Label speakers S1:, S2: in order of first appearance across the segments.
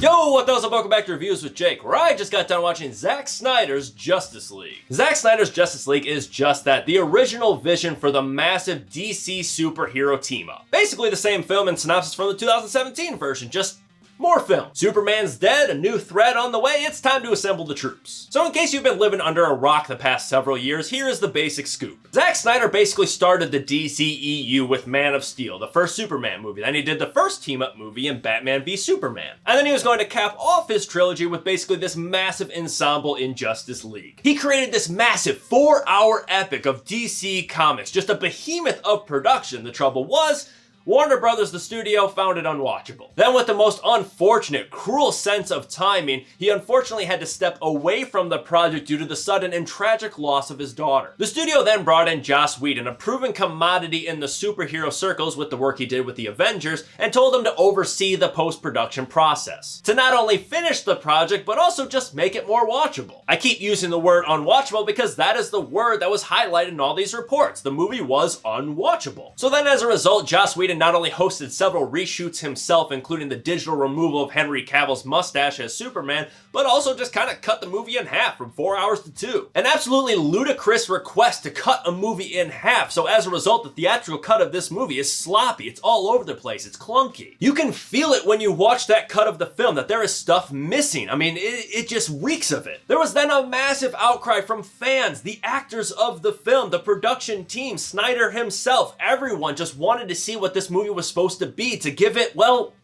S1: Yo, what those up? Welcome back to Reviews with Jake, where I just got done watching Zack Snyder's Justice League. Zack Snyder's Justice League is just that, the original vision for the massive DC superhero team-up. Basically the same film and synopsis from the 2017 version, just more film. Superman's dead, a new threat on the way, it's time to assemble the troops. So in case you've been living under a rock the past several years, here is the basic scoop. Zack Snyder basically started the DCEU with Man of Steel, the first Superman movie. Then he did the first team-up movie in Batman v Superman. And then he was going to cap off his trilogy with basically this massive ensemble in Justice League. He created this massive 4-hour epic of DC Comics, just a behemoth of production. The trouble was, Warner Brothers, the studio, found it unwatchable. Then with the most unfortunate, cruel sense of timing, he unfortunately had to step away from the project due to the sudden and tragic loss of his daughter. The studio then brought in Joss Whedon, a proven commodity in the superhero circles with the work he did with the Avengers, and told him to oversee the post-production process. To not only finish the project, but also just make it more watchable. I keep using the word unwatchable because that is the word that was highlighted in all these reports. The movie was unwatchable. So then as a result, Joss Whedon not only hosted several reshoots himself, including the digital removal of Henry Cavill's mustache as Superman, but also just kind of cut the movie in half from 4 hours to 2. An absolutely ludicrous request to cut a movie in half, so as a result, the theatrical cut of this movie is sloppy, it's all over the place, it's clunky. You can feel it when you watch that cut of the film, that there is stuff missing. I mean, it just reeks of it. There was then a massive outcry from fans, the actors of the film, the production team, Snyder himself, everyone just wanted to see what this movie was supposed to be, to give it, well,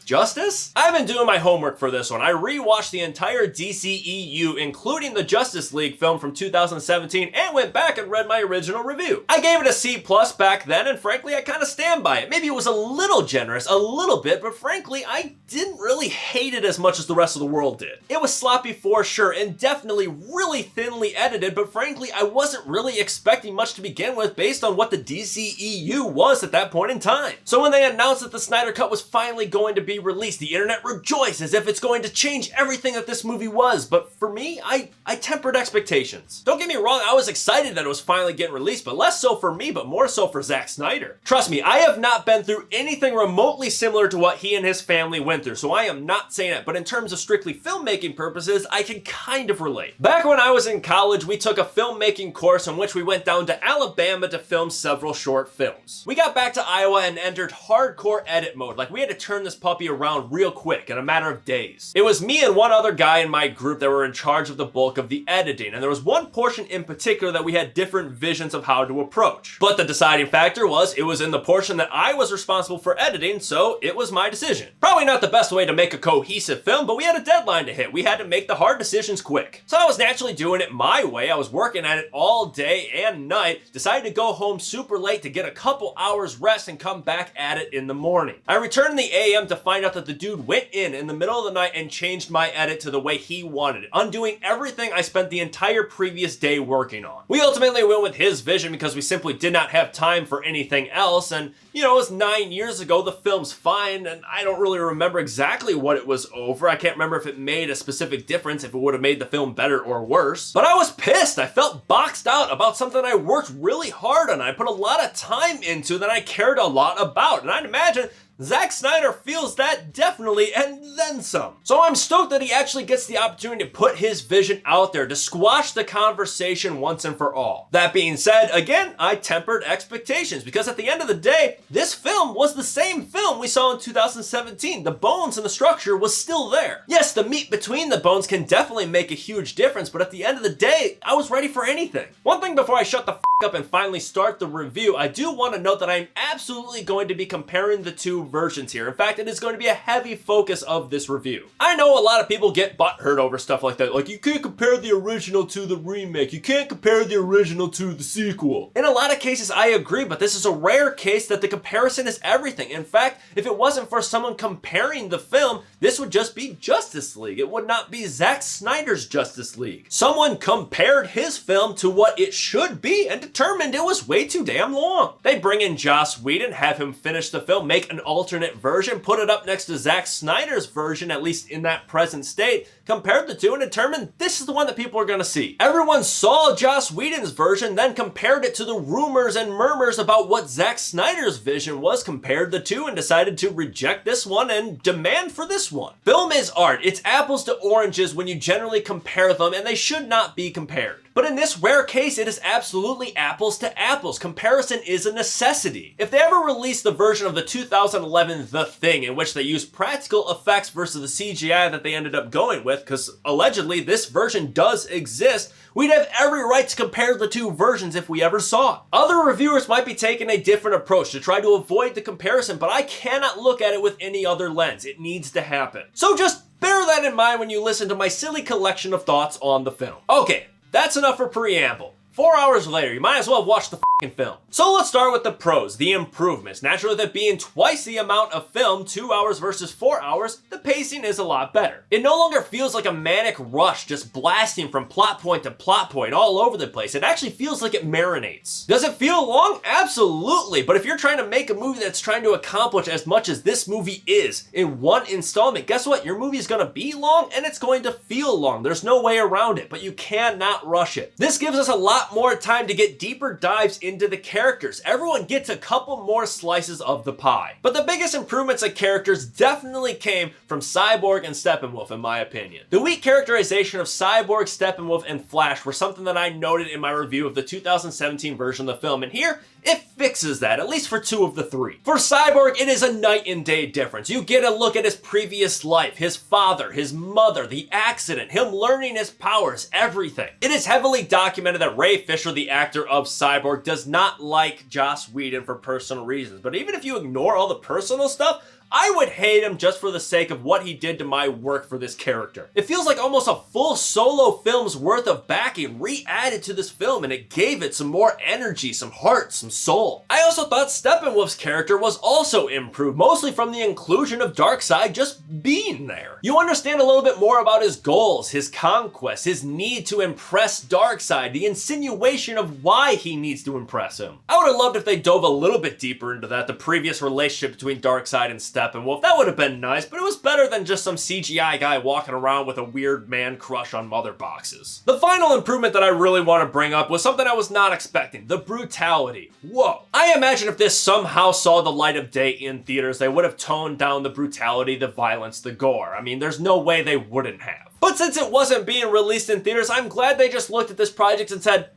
S1: justice? I've been doing my homework for this one. I rewatched the entire DCEU, including the Justice League film from 2017, and went back and read my original review. I gave it a C+ back then, and frankly, I kind of stand by it. Maybe it was a little generous, a little bit, but frankly, I didn't really hate it as much as the rest of the world did. It was sloppy for sure, and definitely really thinly edited, but frankly, I wasn't really expecting much to begin with based on what the DCEU was at that point in time. So when they announced that the Snyder Cut was finally going to be released, the internet rejoiced as if it's going to change everything that this movie was. But for me, I tempered expectations. Don't get me wrong, I was excited that it was finally getting released, but less so for me, but more so for Zack Snyder. Trust me, I have not been through anything remotely similar to what he and his family went through, so I am not saying it, but in terms of strictly filmmaking purposes, I can kind of relate. Back when I was in college, we took a filmmaking course in which we went down to Alabama to film several short films. We got back to Iowa and entered hardcore edit mode, like we had to turn this puppy around real quick in a matter of days. It was me and one other guy in my group that were in charge of the bulk of the editing, and there was one portion in particular that we had different visions of how to approach. But the deciding factor was, it was in the portion that I was responsible for editing, so it was my decision. Probably not the best way to make a cohesive film, but we had a deadline to hit. We had to make the hard decisions quick. So I was naturally doing it my way. I was working at it all day and night, decided to go home super late to get a couple hours rest and come back at it in the morning. I returned in the AM to find out that the dude went in the middle of the night and changed my edit to the way he wanted it, undoing everything I spent the entire previous day working on. We ultimately went with his vision because we simply did not have time for anything else, and you know, it was 9 years ago, the film's fine, and I don't really remember exactly what it was over. I can't remember if it made a specific difference, if it would have made the film better or worse. But I was pissed. I felt boxed out about something I worked really hard on. I put a lot of time into that I cared a lot about, and I'd imagine Zack Snyder feels that definitely, and then some. So I'm stoked that he actually gets the opportunity to put his vision out there, to squash the conversation once and for all. That being said, again, I tempered expectations, because at the end of the day, this film was the same film we saw in 2017. The bones and the structure was still there. Yes, the meat between the bones can definitely make a huge difference, but at the end of the day, I was ready for anything. One thing before I shut the up and finally start the review, I do want to note that I'm absolutely going to be comparing the two versions here. In fact, it is going to be a heavy focus of this review. I know a lot of people get butthurt over stuff like that, like you can't compare the original to the remake, you can't compare the original to the sequel. In a lot of cases, I agree, but this is a rare case that the comparison is everything. In fact, if it wasn't for someone comparing the film, this would just be Justice League. It would not be Zack Snyder's Justice League. Someone compared his film to what it should be and determined it was way too damn long. They bring in Joss Whedon, have him finish the film, make an alternate version, put it up next to Zack Snyder's version, at least in that present state, compared the two, and determined this is the one that people are gonna see. Everyone saw Joss Whedon's version, then compared it to the rumors and murmurs about what Zack Snyder's vision was, compared the two, and decided to reject this one and demand for this one. Film is art. It's apples to oranges when you generally compare them, and they should not be compared. But in this rare case, it is absolutely apples to apples. Comparison is a necessity. If they ever release the version of the 2011 The Thing in which they use practical effects versus the CGI that they ended up going with, because allegedly this version does exist, we'd have every right to compare the two versions if we ever saw it. Other reviewers might be taking a different approach to try to avoid the comparison, but I cannot look at it with any other lens. It needs to happen. So just bear that in mind when you listen to my silly collection of thoughts on the film. Okay. That's enough for preamble. 4 hours later, you might as well have watched the fucking film. So let's start with the pros, the improvements. Naturally, with it being twice the amount of film, 2 hours versus 4 hours, the pacing is a lot better. It no longer feels like a manic rush just blasting from plot point to plot point all over the place. It actually feels like it marinates. Does it feel long? Absolutely. But if you're trying to make a movie that's trying to accomplish as much as this movie is in one installment, guess what? Your movie is going to be long and it's going to feel long. There's no way around it, but you cannot rush it. This gives us a lot more time to get deeper dives into the characters. Everyone gets a couple more slices of the pie. But the biggest improvements of characters definitely came from Cyborg and Steppenwolf, in my opinion. The weak characterization of Cyborg, Steppenwolf, and Flash were something that I noted in my review of the 2017 version of the film, and here, it fixes that, at least for 2 of the 3. For Cyborg, it is a night and day difference. You get a look at his previous life, his father, his mother, the accident, him learning his powers, everything. It is heavily documented that Ray Fisher, the actor of Cyborg, does not like Joss Whedon for personal reasons. But even if you ignore all the personal stuff, I would hate him just for the sake of what he did to my work for this character. It feels like almost a full solo film's worth of backing re-added to this film, and it gave it some more energy, some heart, some soul. I also thought Steppenwolf's character was also improved, mostly from the inclusion of Darkseid just being there. You understand a little bit more about his goals, his conquests, his need to impress Darkseid, the insinuation of why he needs to impress him. I would have loved if they dove a little bit deeper into that, the previous relationship between Darkseid and Steppenwolf. That would have been nice, but it was better than just some CGI guy walking around with a weird man crush on mother boxes. The final improvement that I really want to bring up was something I was not expecting, the brutality. Whoa. I imagine if this somehow saw the light of day in theaters, they would have toned down the brutality, the violence, the gore. I mean, there's no way they wouldn't have. But since it wasn't being released in theaters, I'm glad they just looked at this project and said,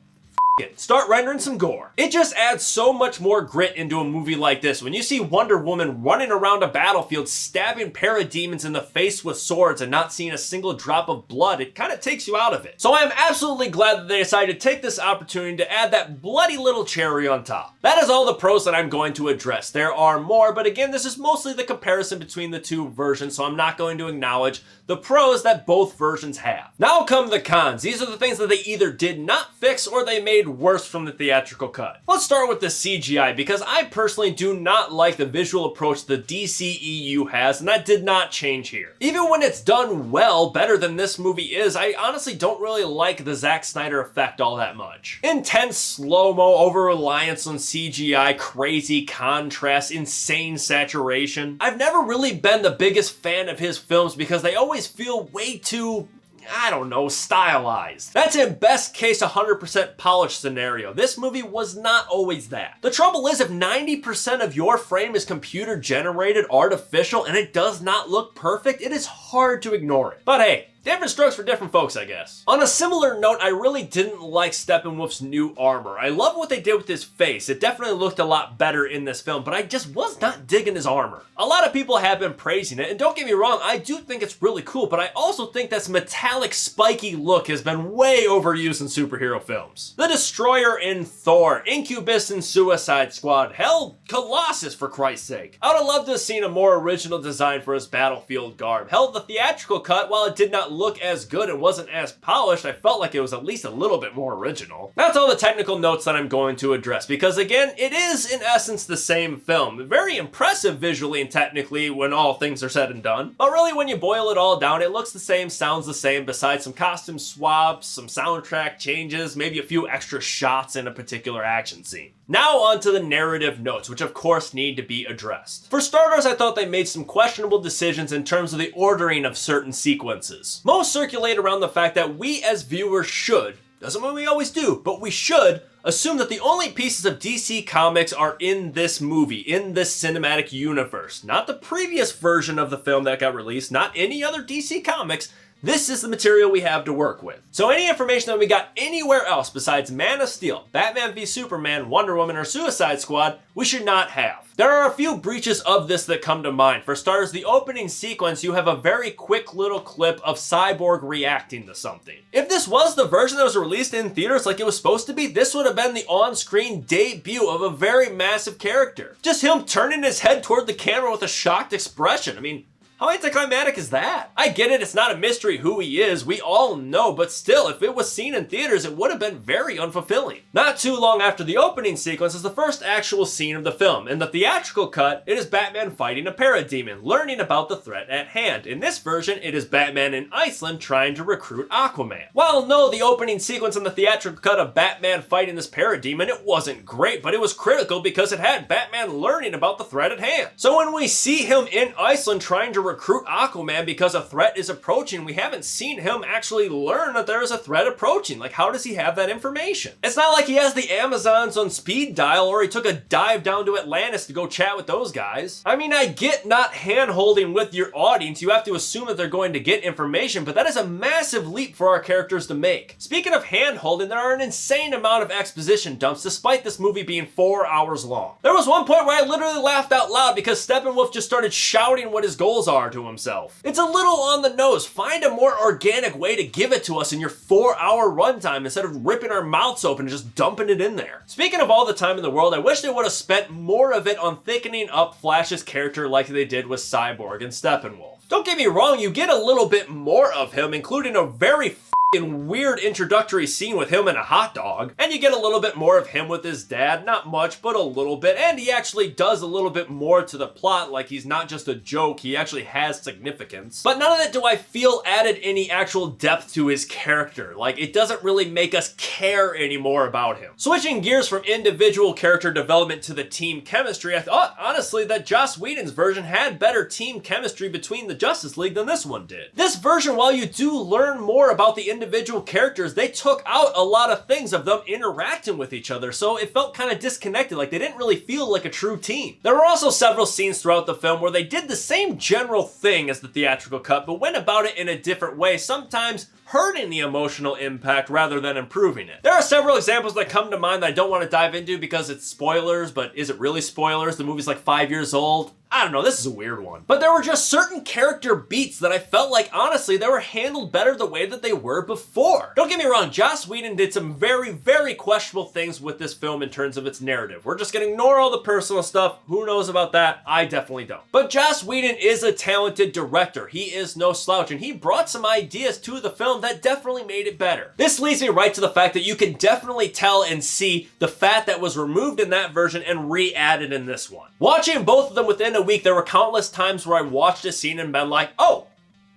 S1: start rendering some gore. It just adds so much more grit into a movie like this. When you see Wonder Woman running around a battlefield stabbing parademons in the face with swords and not seeing a single drop of blood, it kind of takes you out of it. So I am absolutely glad that they decided to take this opportunity to add that bloody little cherry on top. That is all the pros that I'm going to address. There are more, but again, this is mostly the comparison between the two versions, so I'm not going to acknowledge the pros that both versions have. Now come the cons. These are the things that they either did not fix or they made worse from the theatrical cut. Let's start with the CGI, because I personally do not like the visual approach the DCEU has, and that did not change here. Even when it's done well, better than this movie is, I honestly don't really like the Zack Snyder effect all that much. Intense slow-mo, over-reliance on CGI, crazy contrast, insane saturation. I've never really been the biggest fan of his films because they always feel way too, I don't know, stylized. That's in best case 100% polished scenario. This movie was not always that. The trouble is, if 90% of your frame is computer generated, artificial, and it does not look perfect, it is hard to ignore it. But hey, different strokes for different folks, I guess. On a similar note, I really didn't like Steppenwolf's new armor. I love what they did with his face. It definitely looked a lot better in this film, but I just was not digging his armor. A lot of people have been praising it, and don't get me wrong, I do think it's really cool, but I also think this metallic, spiky look has been way overused in superhero films. The Destroyer in Thor, Incubus in Suicide Squad, hell, Colossus for Christ's sake. I would have loved to have seen a more original design for his battlefield garb. Hell, the theatrical cut, while it did not look as good and wasn't as polished, I felt like it was at least a little bit more original. That's all the technical notes that I'm going to address, because again, it is in essence the same film. Very impressive visually and technically when all things are said and done, but really when you boil it all down, it looks the same, sounds the same, besides some costume swaps, some soundtrack changes, maybe a few extra shots in a particular action scene. Now on to the narrative notes, which of course need to be addressed. For starters, I thought they made some questionable decisions in terms of the ordering of certain sequences. Most circulate around the fact that we as viewers should, doesn't mean we always do, but we should assume that the only pieces of DC Comics are in this movie, in this cinematic universe. Not the previous version of the film that got released, not any other DC Comics. This is the material we have to work with. So any information that we got anywhere else besides Man of Steel, Batman v Superman, Wonder Woman, or Suicide Squad, we should not have. There are a few breaches of this that come to mind. For starters, the opening sequence, you have a very quick little clip of Cyborg reacting to something. If this was the version that was released in theaters like it was supposed to be, this would have been the on-screen debut of a very massive character. Just him turning his head toward the camera with a shocked expression. I mean, how anticlimactic is that? I get it, it's not a mystery who he is, we all know, but still, if it was seen in theaters, it would have been very unfulfilling. Not too long after the opening sequence is the first actual scene of the film. In the theatrical cut, it is Batman fighting a parademon, learning about the threat at hand. In this version, it is Batman in Iceland trying to recruit Aquaman. While no, the opening sequence in the theatrical cut of Batman fighting this parademon, it wasn't great, but it was critical because it had Batman learning about the threat at hand. So when we see him in Iceland trying to recruit Aquaman because a threat is approaching, we haven't seen him actually learn that there is a threat approaching. Like, how does he have that information? It's not like he has the Amazons on speed dial or he took a dive down to Atlantis to go chat with those guys. I mean, I get not hand-holding with your audience, you have to assume that they're going to get information, but that is a massive leap for our characters to make. Speaking of hand-holding, there are an insane amount of exposition dumps despite this movie being 4 hours long. There was one point where I literally laughed out loud because Steppenwolf just started shouting what his goals are to himself. It's a little on the nose. Find a more organic way to give it to us in your 4-hour runtime instead of ripping our mouths open and just dumping it in there. Speaking of all the time in the world, I wish they would have spent more of it on thickening up Flash's character like they did with Cyborg and Steppenwolf. Don't get me wrong, you get a little bit more of him, including a very weird introductory scene with him and a hot dog, and you get a little bit more of him with his dad, not much, but a little bit, and he actually does a little bit more to the plot, like he's not just a joke, he actually has significance. But none of that do I feel added any actual depth to his character. Like, it doesn't really make us care anymore about him. Switching gears from individual character development to the team chemistry, I thought, honestly, that Joss Whedon's version had better team chemistry between the Justice League than this one did. This version, while you do learn more about the individual characters, they took out a lot of things of them interacting with each other, so it felt kind of disconnected, like they didn't really feel like a true team. There were also several scenes throughout the film where they did the same general thing as the theatrical cut, but went about it in a different way, sometimes hurting the emotional impact rather than improving it. There are several examples that come to mind that I don't want to dive into because it's spoilers, but is it really spoilers? The movie's like 5 years old. I don't know, this is a weird one. But there were just certain character beats that I felt like, honestly, they were handled better the way that they were before. Don't get me wrong, Joss Whedon did some very, very questionable things with this film in terms of its narrative. We're just gonna ignore all the personal stuff. Who knows about that? I definitely don't. But Joss Whedon is a talented director. He is no slouch, and he brought some ideas to the film that definitely made it better. This leads me right to the fact that you can definitely tell and see the fat that was removed in that version and re-added in this one. Watching both of them within a week, there were countless times where I watched a scene and been like, oh,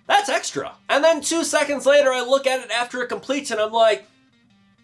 S1: that's extra. And then 2 seconds later, I look at it after it completes and I'm like,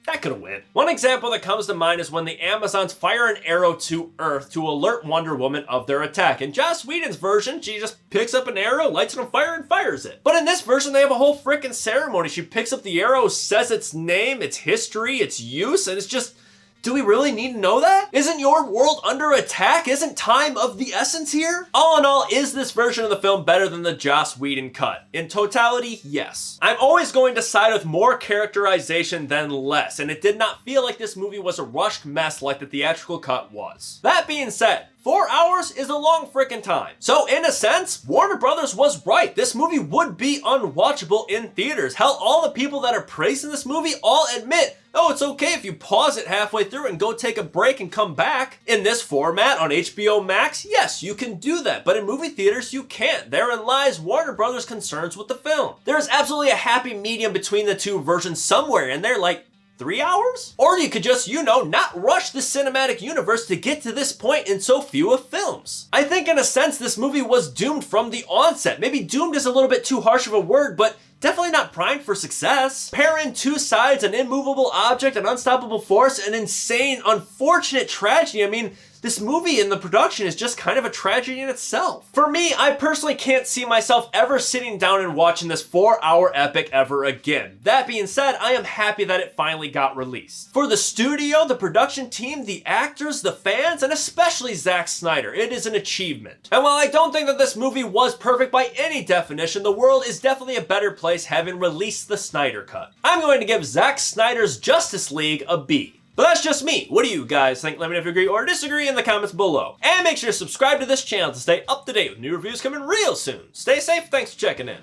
S1: that could have went. One example that comes to mind is when the Amazons fire an arrow to Earth to alert Wonder Woman of their attack. In Joss Whedon's version, she just picks up an arrow, lights it on fire, and fires it. But in this version, they have a whole freaking ceremony. She picks up the arrow, says its name, its history, its use, and it's just, do we really need to know that? Isn't your world under attack? Isn't time of the essence here? All in all, is this version of the film better than the Joss Whedon cut? In totality, yes. I'm always going to side with more characterization than less, and it did not feel like this movie was a rushed mess like the theatrical cut was. That being said, 4 hours is a long frickin' time. So in a sense, Warner Brothers was right. This movie would be unwatchable in theaters. Hell, all the people that are praising this movie all admit, oh, it's okay if you pause it halfway through and go take a break and come back. In this format on HBO Max, yes, you can do that, but in movie theaters, you can't. Therein lies Warner Brothers' concerns with the film. There is absolutely a happy medium between the two versions somewhere, and they're like, 3 hours? Or you could just, you know, not rush the cinematic universe to get to this point in so few of films. I think in a sense this movie was doomed from the onset. Maybe doomed is a little bit too harsh of a word, but definitely not primed for success. Pair in two sides, an immovable object, an unstoppable force, an insane, unfortunate tragedy. I mean, this movie and the production is just kind of a tragedy in itself. For me, I personally can't see myself ever sitting down and watching this 4-hour epic ever again. That being said, I am happy that it finally got released. For the studio, the production team, the actors, the fans, and especially Zack Snyder, it is an achievement. And while I don't think that this movie was perfect by any definition, the world is definitely a better place having released the Snyder Cut. I'm going to give Zack Snyder's Justice League a B. But that's just me. What do you guys think? Let me know if you agree or disagree in the comments below. And make sure to subscribe to this channel to stay up to date with new reviews coming real soon. Stay safe, thanks for checking in.